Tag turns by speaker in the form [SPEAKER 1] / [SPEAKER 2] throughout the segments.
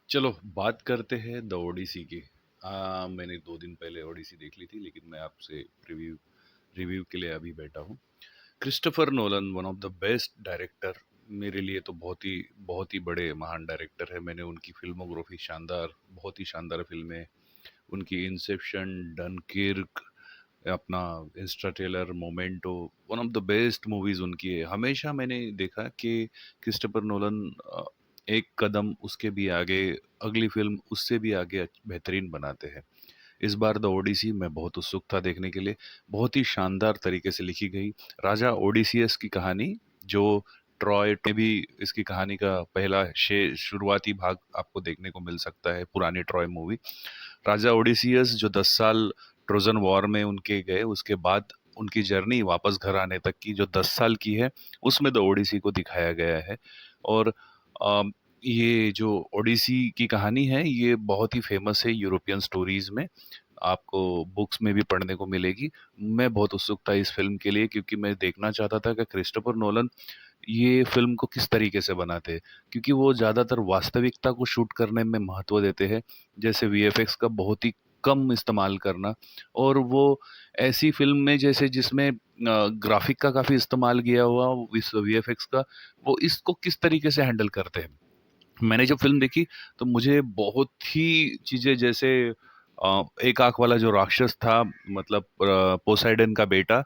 [SPEAKER 1] चलो बात करते हैं द ओडिसी की। मैंने 2 दिन पहले ओडिसी देख ली थी, लेकिन मैं आपसे रिव्यू रिव्यू के लिए अभी बैठा हूँ। Christopher Nolan one of the best director, मेरे लिए तो बहुत ही बड़े महान डायरेक्टर है। मैंने उनकी फ़िल्मोग्राफ़ी शानदार, बहुत ही शानदार फ़िल्में, उनकी इंसेप्शन, डनकीर्क, अपना Interstellar, Memento, one of the best movies उनकी है। हमेशा मैंने देखा कि क्रिस्टोफर नोलन एक कदम उसके भी आगे, अगली फ़िल्म उससे भी आगे बेहतरीन बनाते हैं। इस बार द ओडिसी मैं बहुत उत्सुक था देखने के लिए। बहुत ही शानदार तरीके से लिखी गई राजा ओडिसियस की कहानी, जो ट्रॉय में भी इसकी कहानी का पहला शुरुआती भाग आपको देखने को मिल सकता है, पुरानी ट्रॉय मूवी। राजा ओडिसियस जो 10 साल ट्रोजन वॉर में उनके गए, उसके बाद उनकी जर्नी वापस घर आने तक की जो 10 साल की है, उसमें द ओडिसी को दिखाया गया है। और अम, ये जो ओडिसी की कहानी है, ये बहुत ही फेमस है यूरोपियन स्टोरीज में, आपको बुक्स में भी पढ़ने को मिलेगी। मैं बहुत उत्सुक था इस फ़िल्म के लिए, क्योंकि मैं देखना चाहता था कि क्रिस्टोफर नोलन ये फ़िल्म को किस तरीके से बनाते हैं। क्योंकि वो ज़्यादातर वास्तविकता को शूट करने में महत्व देते हैं, जैसे वीएफएक्स का बहुत ही कम इस्तेमाल करना। और वो ऐसी फ़िल्म में जैसे जिसमें ग्राफ़िक का काफ़ी इस्तेमाल किया हुआ, इस वीएफएक्स का, वो इसको किस तरीके से हैंडल करते हैं। मैंने जब फ़िल्म देखी तो मुझे बहुत ही चीज़ें, जैसे एक आँख वाला जो राक्षस था, मतलब पोसाइडन का बेटा,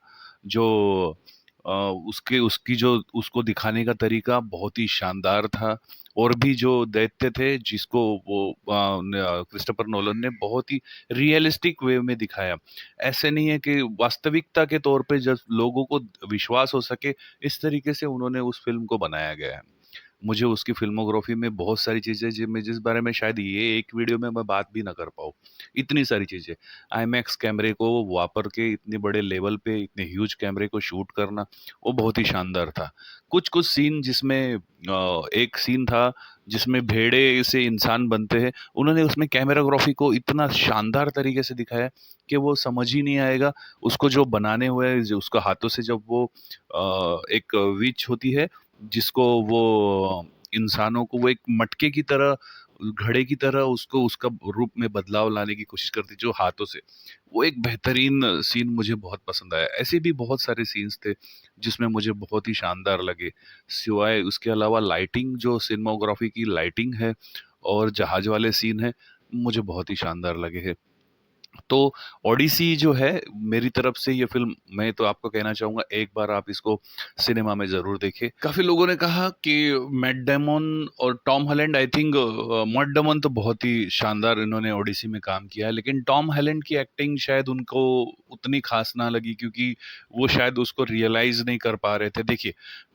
[SPEAKER 1] जो अ, उसके उसकी जो उसको दिखाने का तरीका बहुत ही शानदार था। और भी जो दैत्य थे जिसको वो क्रिस्टोफर नोलन ने बहुत ही रियलिस्टिक वे में दिखाया। ऐसे नहीं है कि वास्तविकता के तौर पे जब लोगों को विश्वास हो सके, इस तरीके से उन्होंने उस फ़िल्म को बनाया गया है। मुझे उसकी फ़िल्मोग्राफ़ी में बहुत सारी चीज़ें जिस बारे में शायद ये एक वीडियो में मैं बात भी ना कर पाऊँ। इतनी सारी चीज़ें। आईमैक्स कैमरे को वापर के इतने बड़े लेवल पे इतने ह्यूज कैमरे को शूट करना, वो बहुत ही शानदार था। कुछ-कुछ सीन जिसमें एक सीन था जिसमें भेड़े से इंसान बनते हैं, उन्होंने उसमें कैमराग्राफ़ी को इतना शानदार तरीके से दिखाया कि वो समझ ही नहीं आएगा। उसको जो बनाने हुए, जो उसका हाथों से जब वो एक विच होती है, जिसको वो इंसानों को वो एक मटके की तरह, घड़े की तरह उसको उसका रूप में बदलाव लाने की कोशिश करती जो हाथों से, वो एक बेहतरीन सीन मुझे बहुत पसंद आया। ऐसे भी बहुत सारे सीन्स थे जिसमें मुझे बहुत ही शानदार लगे। सिवाय उसके अलावा लाइटिंग, जो सिनेमेटोग्राफी की लाइटिंग है और जहाज वाले सीन है, मुझे बहुत ही शानदार लगे हैं। तो ओडिसी जो है, मेरी तरफ से ये फ़िल्म, मैं तो आपको कहना चाहूँगा एक बार आप इसको सिनेमा में ज़रूर देखें। काफ़ी लोगों ने कहा कि मैट डेमन और Tom Holland, I think Matt Damon तो बहुत ही शानदार इन्होंने ओडिसी में काम किया है, लेकिन टॉम हॉलैंड की एक्टिंग शायद उनको उतनी ख़ास ना लगी, क्योंकि वो शायद उसको रियलाइज़ नहीं कर पा रहे थे। देखिए,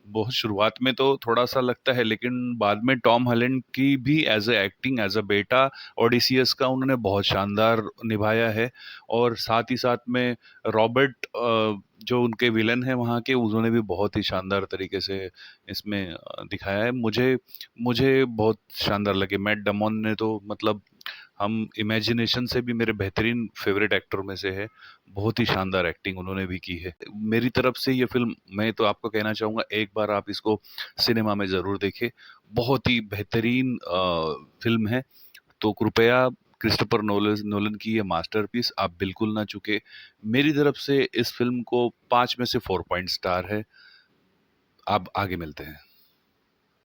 [SPEAKER 1] बहुत शुरुआत में तो थोड़ा-सा लगता है, लेकिन बाद में टॉम हॉलैंड की भी as a acting, as a बेटा ओडिसियस का उन्होंने बहुत शानदार निभाया है। और साथ ही साथ में रॉबर्ट, जो उनके विलन हैं वहाँ के, उन्होंने भी बहुत ही शानदार तरीके से इसमें दिखाया है। मुझे मुझे बहुत शानदार लगे। मैट डेमन ने तो मतलब, हम इमेजिनेशन से भी मेरे बेहतरीन फेवरेट एक्टर में से है। बहुत ही शानदार एक्टिंग उन्होंने भी की है। मेरी तरफ से ये फ़िल्म, मैं तो आपको कहना चाहूँगा एक बार आप इसको सिनेमा में ज़रूर देखें। बहुत ही बेहतरीन फ़िल्म है। तो कृपया क्रिस्टोफर नोलन की ये मास्टरपीस आप बिल्कुल ना चूकें। मेरी तरफ से इस फ़िल्म को 5 में से 4 पॉइंट स्टार है। अब आगे मिलते हैं।